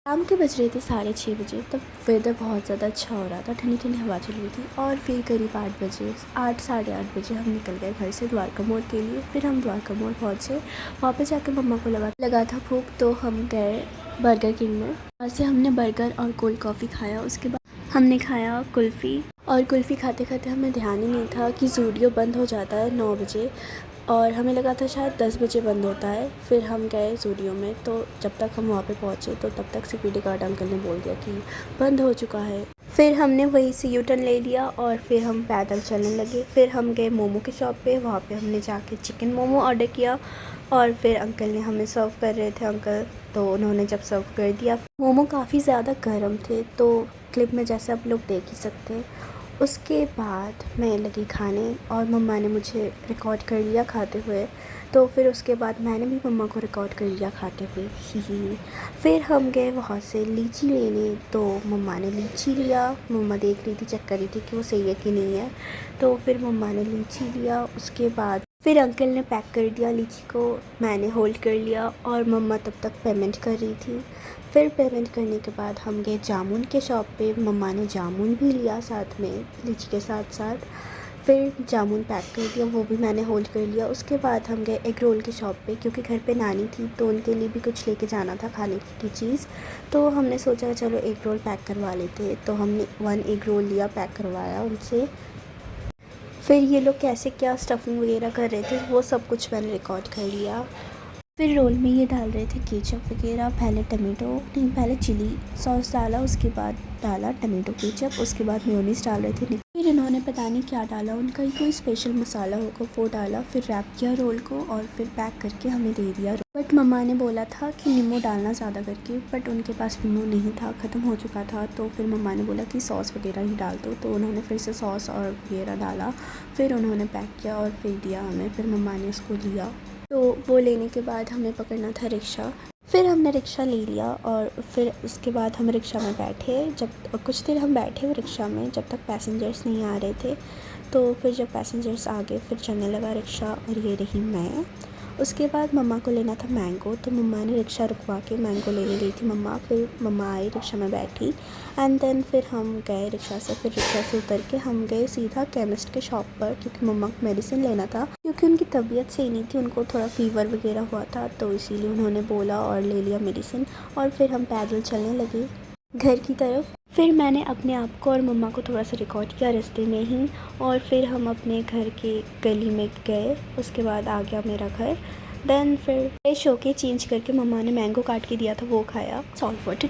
शाम के बज रहे थे 6:30 तब वेदर बहुत ज़्यादा अच्छा हो रहा था, ठंडी ठंडी हवा चल रही थी। और फिर करीब 8 बजे, 8 साढ़े 8 बजे हम निकल गए घर से द्वारका मोड़ के लिए। फिर हम द्वारका मोड़ पहुँचे। वहाँ पे जाकर मम्मा को लगा था भूख, तो हम गए बर्गर किंग में। वहाँ से हमने बर्गर और कोल्ड कॉफ़ी खाया। उसके बाद हमने खाया कुल्फ़ी, और कुल्फ़ी खाते खाते हमें ध्यान ही नहीं था कि ज़ूडियो बंद हो जाता है 9 बजे, और हमें लगा था शायद 10 बजे बंद होता है। फिर हम गए ज़ूडियो में, तो जब तक हम वहाँ पे पहुँचे तो तब तक सिक्योरिटी गार्ड अंकल ने बोल दिया कि बंद हो चुका है। फिर हमने वहीं से यू टर्न ले लिया और फिर हम पैदल चलने लगे। फिर हम गए मोमो की शॉप पे। वहाँ पे हमने जाके चिकन मोमो ऑर्डर किया, और फिर अंकल ने हमें सर्व कर रहे थे अंकल, तो उन्होंने जब सर्व कर दिया, मोमो काफ़ी ज़्यादा गर्म थे, तो क्लिप में जैसे आप लोग देख ही सकते हैं। उसके बाद मैं लगी खाने और मम्मा ने मुझे रिकॉर्ड कर लिया खाते हुए, तो फिर उसके बाद मैंने भी मम्मा को रिकॉर्ड कर लिया खाते हुए। ही फिर हम गए वहाँ से लीची लेने, तो मम्मा ने लीची लिया। मम्मा देख रही थी, चेक कर रही थी कि वो सही है कि नहीं है, तो फिर मम्मा ने लीची लिया। उसके बाद फिर अंकल ने पैक कर दिया लीची को, मैंने होल्ड कर लिया और मम्मा तब तक पेमेंट कर रही थी। फिर पेमेंट करने के बाद हम गए जामुन के शॉप पे। मम्मा ने जामुन भी लिया साथ में लीची के साथ साथ। फिर जामुन पैक कर दिया, वो भी मैंने होल्ड कर लिया। उसके बाद हम गए एग रोल की शॉप पे, क्योंकि घर पे नानी थी तो उनके लिए भी कुछ लेके जाना था खाने की चीज़, तो हमने सोचा चलो एग रोल पैक करवा लेते। तो हमने 1 एग रोल लिया, पैक करवाया उनसे। फिर ये लोग कैसे क्या स्टफिंग वगैरह कर रहे थे वो सब कुछ मैंने रिकॉर्ड कर लिया। फिर रोल में ये डाल रहे थे केचप वगैरह, पहले टमेटो नहीं, पहले चिली सॉस डाला, उसके बाद डाला टमेटो केचप, उसके बाद मेयोनीज डाल रहे थे। फिर इन्होंने पता नहीं क्या डाला, उनका ही कोई स्पेशल मसाला होगा वो डाला। फिर रैप किया रोल को और फिर पैक करके हमें दे दिया। बट मम्मा ने बोला था कि नींबू डालना ज़्यादा करके, बट उनके पास नींबू नहीं था, ख़त्म हो चुका था। तो फिर मम्मा ने बोला कि सॉस वगैरह ही डाल दो, तो उन्होंने फिर से सॉस और वगैरह डाला। फिर उन्होंने पैक किया और फिर दिया हमें। फिर मम्मा ने उसको लिया, तो वो लेने के बाद हमें पकड़ना था रिक्शा। फिर हमने रिक्शा ले लिया और फिर उसके बाद हम रिक्शा में बैठे। जब कुछ देर हम बैठे हुए रिक्शा में, जब तक पैसेंजर्स नहीं आ रहे थे, तो फिर जब पैसेंजर्स आ गए फिर चलने लगा रिक्शा, और ये रही मैं। उसके बाद मम्मा को लेना था मैंगो, तो मम्मा ने रिक्शा रुकवा के मैंगो लेने गई थी मम्मा। फिर मम्मा आई, रिक्शा में बैठी, एंड देन फिर हम गए रिक्शा से। फिर रिक्शा से उतर के हम गए सीधा केमिस्ट के शॉप पर, क्योंकि मम्मा को मेडिसिन लेना था, क्योंकि उनकी तबीयत सही नहीं थी, उनको थोड़ा फ़ीवर वगैरह हुआ था, तो इसीलिए उन्होंने बोला और ले लिया मेडिसिन। और फिर हम पैदल चलने लगे घर की तरफ। फिर मैंने अपने आप को और मम्मा को थोड़ा सा रिकॉर्ड किया रास्ते में ही, और फिर हम अपने घर के गली में गए। उसके बाद आ गया मेरा घर। देन फिर फ्रेश होके चेंज करके मम्मा ने मैंगो काट के दिया था, वो खाया। Solve for today.